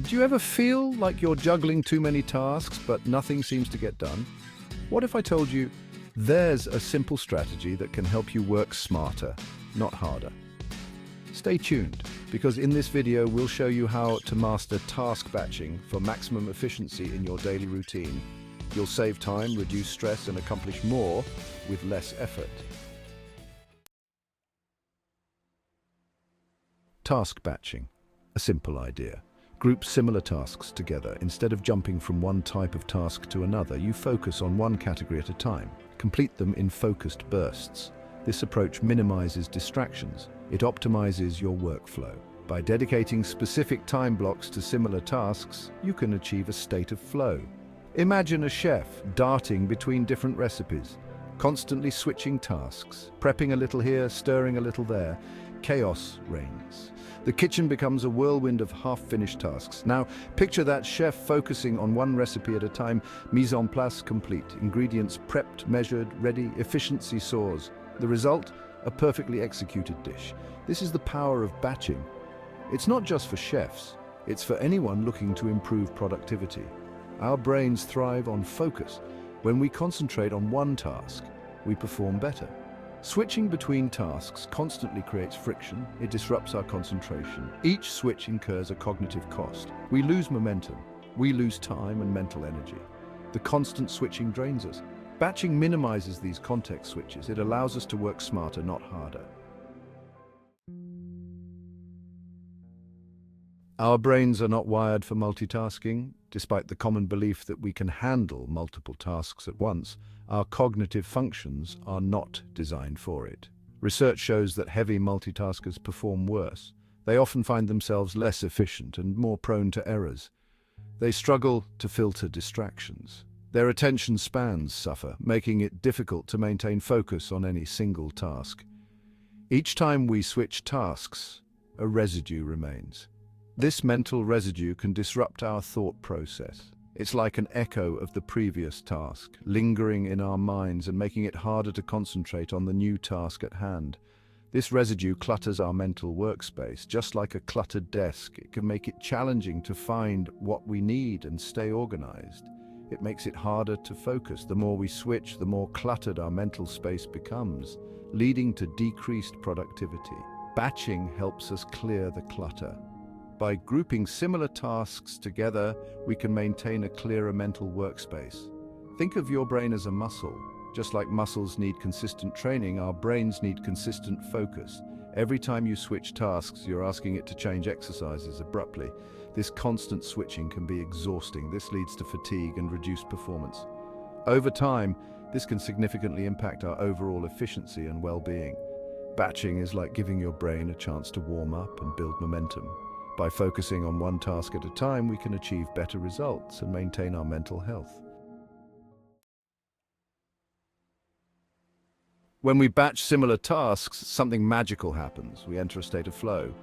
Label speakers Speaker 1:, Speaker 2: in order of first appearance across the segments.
Speaker 1: Do you ever feel like you're juggling too many tasks, but nothing seems to get done? What if I told you there's a simple strategy that can help you work smarter, not harder? Stay tuned, because in this video we'll show you how to master task batching for maximum efficiency in your daily routine. You'll save time, reduce stress, and accomplish more with less effort. Task batching. A simple idea. Group similar tasks together. Instead of jumping from one type of task to another, you focus on one category at a time. Complete them in focused bursts. This approach minimizes distractions. It optimizes your workflow. By dedicating specific time blocks to similar tasks, you can achieve a state of flow. Imagine a chef darting between different recipes, constantly switching tasks, prepping a little here, stirring a little there. Chaos reigns. The kitchen becomes a whirlwind of half-finished tasks. Now, picture that chef focusing on one recipe at a time, mise en place complete, ingredients prepped, measured, ready, efficiency soars. The result? A perfectly executed dish. This is the power of batching. It's not just for chefs, it's for anyone looking to improve productivity. Our brains thrive on focus. When we concentrate on one task, we perform better. Switching between tasks constantly creates friction. It disrupts our concentration. Each switch incurs a cognitive cost. We lose momentum. We lose time and mental energy. The constant switching drains us. Batching minimizes these context switches. It allows us to work smarter, not harder. Our brains are not wired for multitasking. Despite the common belief that we can handle multiple tasks at once, our cognitive functions are not designed for it. Research shows that heavy multitaskers perform worse. They often find themselves less efficient and more prone to errors. They struggle to filter distractions. Their attention spans suffer, making it difficult to maintain focus on any single task. Each time we switch tasks, a residue remains. This mental residue can disrupt our thought process. It's like an echo of the previous task, lingering in our minds and making it harder to concentrate on the new task at hand. This residue clutters our mental workspace. Just like a cluttered desk, it can make it challenging to find what we need and stay organized. It makes it harder to focus. The more we switch, the more cluttered our mental space becomes, leading to decreased productivity. Batching helps us clear the clutter. By grouping similar tasks together, we can maintain a clearer mental workspace. Think of your brain as a muscle. Just like muscles need consistent training, our brains need consistent focus. Every time you switch tasks, you're asking it to change exercises abruptly. This constant switching can be exhausting. This leads to fatigue and reduced performance. Over time, this can significantly impact our overall efficiency and well-being. Batching is like giving your brain a chance to warm up and build momentum. By focusing on one task at a time, we can achieve better results and maintain our mental health. When we batch similar tasks, something magical happens. We enter a state of flow.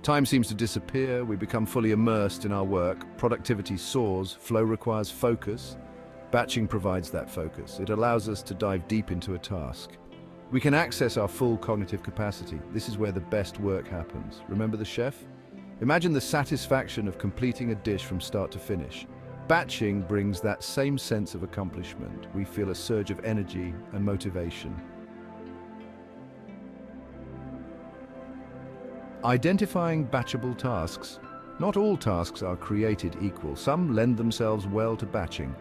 Speaker 1: Time seems to disappear, we become fully immersed in our work, productivity soars, flow requires focus. Batching provides that focus. It allows us to dive deep into a task. We can access our full cognitive capacity. This is where the best work happens. Remember the chef? Imagine the satisfaction of completing a dish from start to finish. Batching brings that same sense of accomplishment. We feel a surge of energy and motivation. Identifying batchable tasks. Not all tasks are created equal. Some lend themselves well to batching.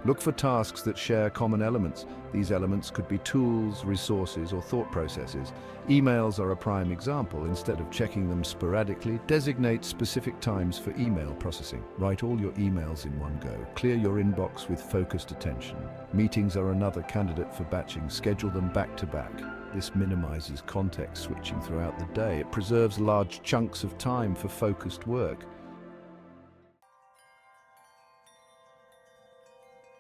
Speaker 1: Look for tasks that share common elements. These elements could be tools, resources, or thought processes. Emails are a prime example. Instead of checking them sporadically, designate specific times for email processing. Write all your emails in one go. Clear your inbox with focused attention. Meetings are another candidate for batching. Schedule them back to back. This minimizes context switching throughout the day. It preserves large chunks of time for focused work.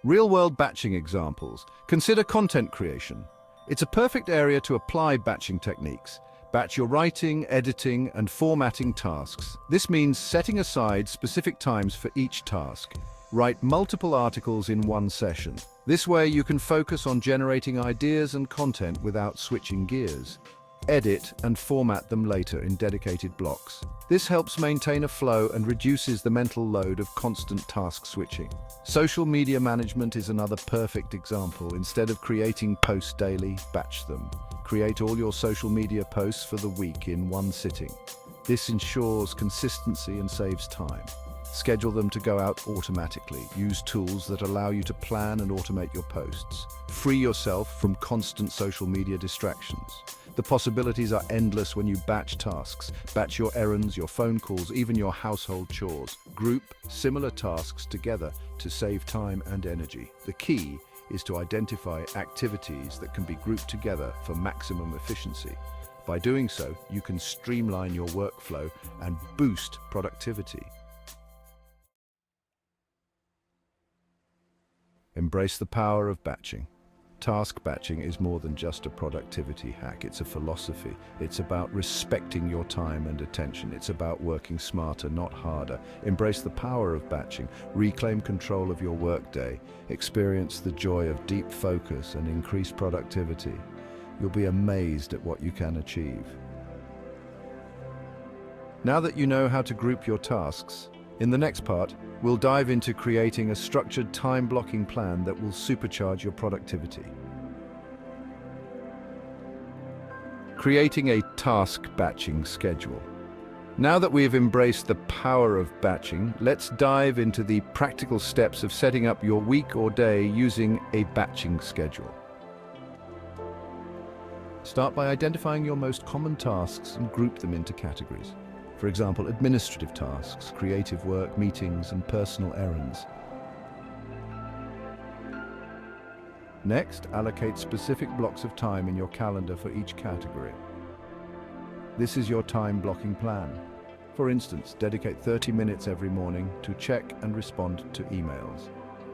Speaker 1: Real-world batching examples. Consider content creation. It's a perfect area to apply batching techniques. Batch your writing, editing, and formatting tasks. This means setting aside specific times for each task. Write multiple articles in one session. This way you can focus on generating ideas and content without switching gears. edit, and format them later in dedicated blocks. This helps maintain a flow and reduces the mental load of constant task switching. Social media management is another perfect example. Instead of creating posts daily, batch them. Create all your social media posts for the week in one sitting. This ensures consistency and saves time. Schedule them to go out automatically. Use tools that allow you to plan and automate your posts. Free yourself from constant social media distractions. The possibilities are endless when you batch tasks. Batch your errands, your phone calls, even your household chores. Group similar tasks together to save time and energy. The key is to identify activities that can be grouped together for maximum efficiency. By doing so, you can streamline your workflow and boost productivity. Embrace the power of batching. Task batching is more than just a productivity hack. It's a philosophy. It's about respecting your time and attention. It's about working smarter, not harder. Embrace the power of batching. Reclaim control of your workday. Experience the joy of deep focus and increased productivity. You'll be amazed at what you can achieve. Now that you know how to group your tasks, in the next part, we'll dive into creating a structured time-blocking plan that will supercharge your productivity. Creating a task batching schedule. Now that we have embraced the power of batching, let's dive into the practical steps of setting up your week or day using a batching schedule. Start by identifying your most common tasks and group them into categories. For example, administrative tasks, creative work, meetings, and personal errands. Next, allocate specific blocks of time in your calendar for each category. This is your time blocking plan. For instance, dedicate 30 minutes every morning to check and respond to emails.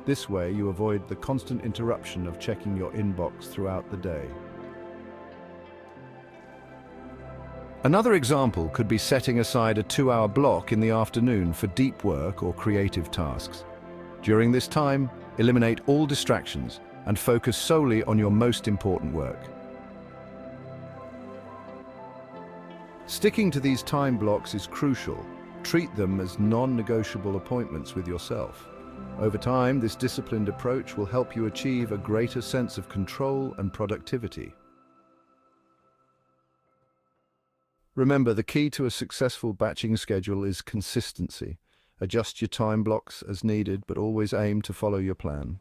Speaker 1: This way, you avoid the constant interruption of checking your inbox throughout the day. Another example could be setting aside a 2-hour block in the afternoon for deep work or creative tasks. During this time, eliminate all distractions and focus solely on your most important work. Sticking to these time blocks is crucial. Treat them as non-negotiable appointments with yourself. Over time, this disciplined approach will help you achieve a greater sense of control and productivity. Remember, the key to a successful batching schedule is consistency. Adjust your time blocks as needed, but always aim to follow your plan.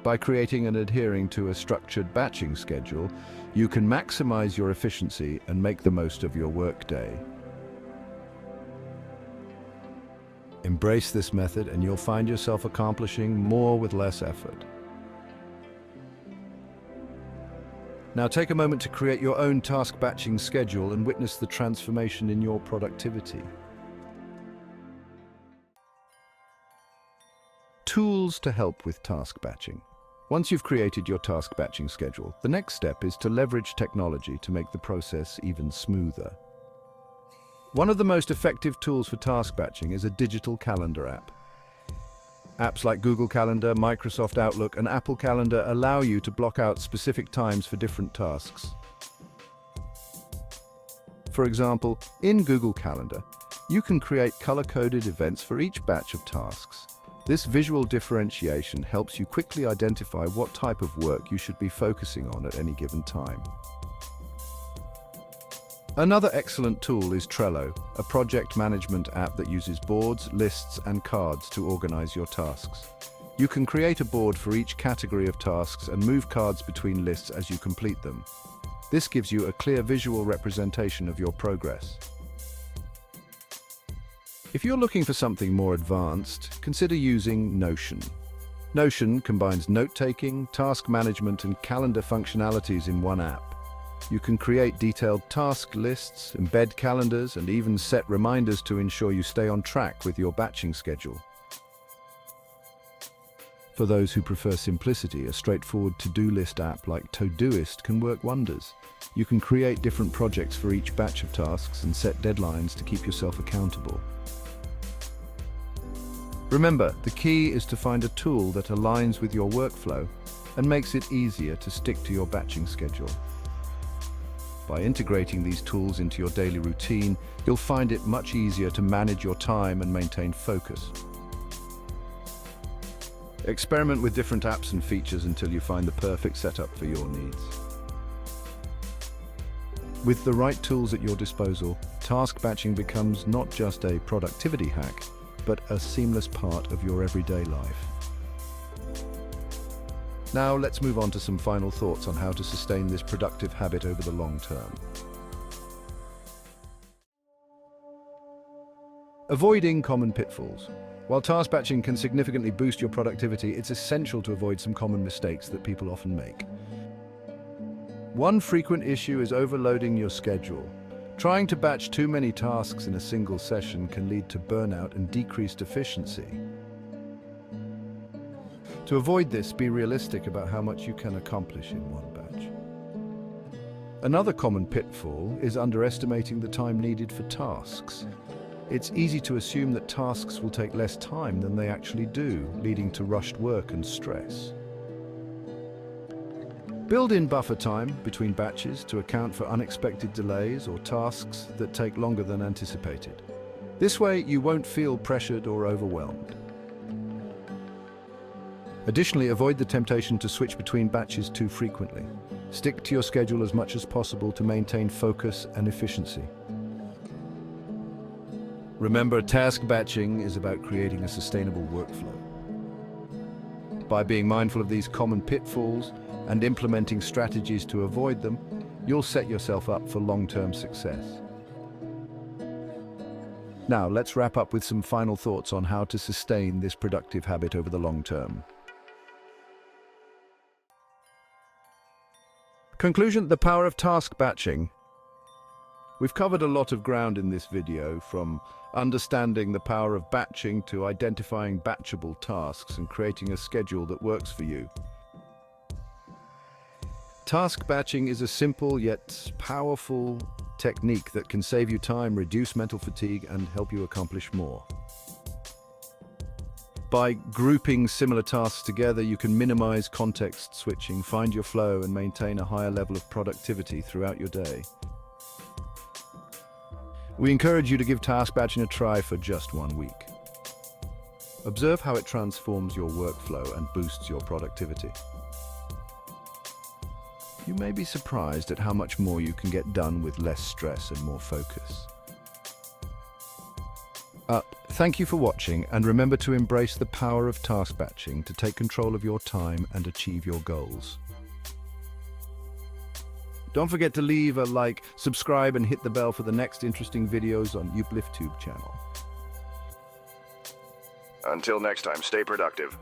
Speaker 1: By creating and adhering to a structured batching schedule, you can maximize your efficiency and make the most of your workday. Embrace this method and you'll find yourself accomplishing more with less effort. Now take a moment to create your own task batching schedule and witness the transformation in your productivity. Tools to help with task batching. Once you've created your task batching schedule, the next step is to leverage technology to make the process even smoother. One of the most effective tools for task batching is a digital calendar app. Apps like Google Calendar, Microsoft Outlook, and Apple Calendar allow you to block out specific times for different tasks. For example, in Google Calendar, you can create color-coded events for each batch of tasks. This visual differentiation helps you quickly identify what type of work you should be focusing on at any given time. Another excellent tool is Trello, a project management app that uses boards, lists, and cards to organize your tasks. You can create a board for each category of tasks and move cards between lists as you complete them. This gives you a clear visual representation of your progress. If you're looking for something more advanced, consider using Notion. Notion combines note-taking, task management, and calendar functionalities in one app. You can create detailed task lists, embed calendars, and even set reminders to ensure you stay on track with your batching schedule. For those who prefer simplicity, a straightforward to-do list app like Todoist can work wonders. You can create different projects for each batch of tasks and set deadlines to keep yourself accountable. Remember, the key is to find a tool that aligns with your workflow and makes it easier to stick to your batching schedule. By integrating these tools into your daily routine, you'll find it much easier to manage your time and maintain focus. Experiment with different apps and features until you find the perfect setup for your needs. With the right tools at your disposal, task batching becomes not just a productivity hack, but a seamless part of your everyday life. Now let's move on to some final thoughts on how to sustain this productive habit over the long term. Avoiding common pitfalls. While task batching can significantly boost your productivity, it's essential to avoid some common mistakes that people often make. One frequent issue is overloading your schedule. Trying to batch too many tasks in a single session can lead to burnout and decreased efficiency. To avoid this, be realistic about how much you can accomplish in one batch. Another common pitfall is underestimating the time needed for tasks. It's easy to assume that tasks will take less time than they actually do, leading to rushed work and stress. Build in buffer time between batches to account for unexpected delays or tasks that take longer than anticipated. This way, you won't feel pressured or overwhelmed. Additionally, avoid the temptation to switch between batches too frequently. Stick to your schedule as much as possible to maintain focus and efficiency. Remember, task batching is about creating a sustainable workflow. By being mindful of these common pitfalls and implementing strategies to avoid them, you'll set yourself up for long-term success. Now, let's wrap up with some final thoughts on how to sustain this productive habit over the long term. Conclusion: the power of task batching. We've covered a lot of ground in this video, from understanding the power of batching to identifying batchable tasks and creating a schedule that works for you. Task batching is a simple yet powerful technique that can save you time, reduce mental fatigue, and help you accomplish more. By grouping similar tasks together, you can minimize context switching, find your flow, and maintain a higher level of productivity throughout your day. We encourage you to give task batching a try for just 1 week. Observe how it transforms your workflow and boosts your productivity. You may be surprised at how much more you can get done with less stress and more focus. Thank you for watching, and remember to embrace the power of task batching to take control of your time and achieve your goals. Don't forget to leave a like, subscribe, and hit the bell for the next interesting videos on UpliftTube channel.
Speaker 2: Until next time, stay productive.